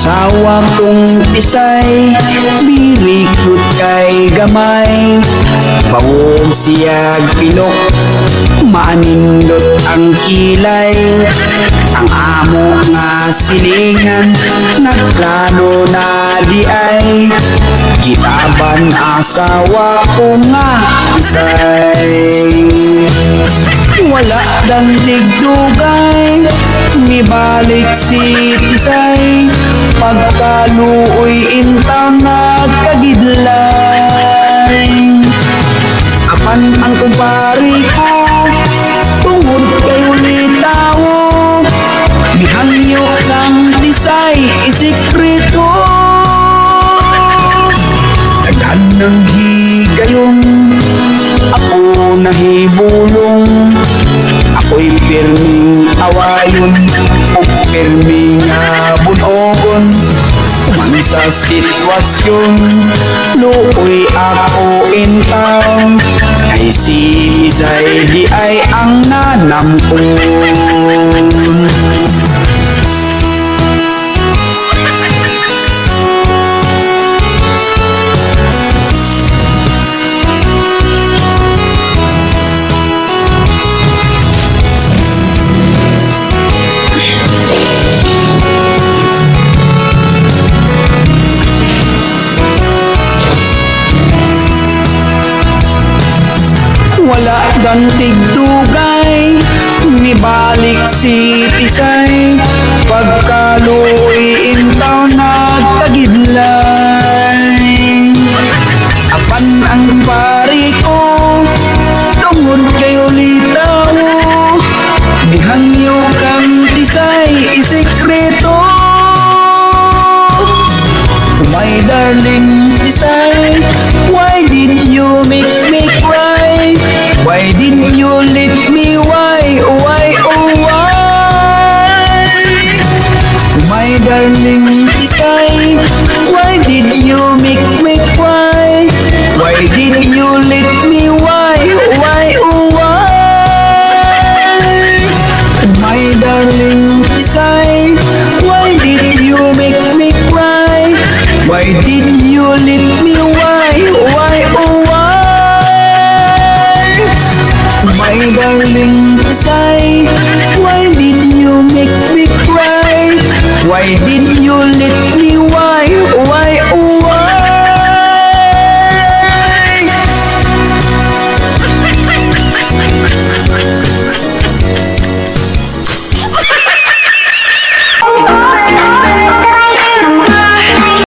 Asawa kong Tisay, birikot kay gamay. Bawog siyag pilok, manindot ang kilay. Ang amo nga silingan, nagplano na di ay. Gitaban asawa ko nga Tisay. Wala dang digdugay, mibalik si Tisay. Pagkaluoy intang nagkagidlay. Apan ang kumpari ko, tungod kayo litawo. Mihangyo ng Tisay, isikreto. Daghan ng higayon, ako nahibulong. Ako'y pirming awayon, o pirming bunogon. Man sa sitwasyon, luoy ako in town. Ay si Tisay di ay ang nanamkon. Wala gantig dugay, mibalik si Tisay. Pagkaluoy intaw nagkagidlay. Apan ang pari ko, tungod kayo litaw. Mihangyo kang Tisay, isikreto. My darling Tisay, why did you make me cry? Why didn't you let me? Why, oh why? My darling Tisay, why did you make me cry? Why didn't you let me? Why, oh why? My darling Tisay, why did you make me cry? Why didn't you let me? Why, oh why? My darling Tisay, why did you make me cry? Why did you let me? Why,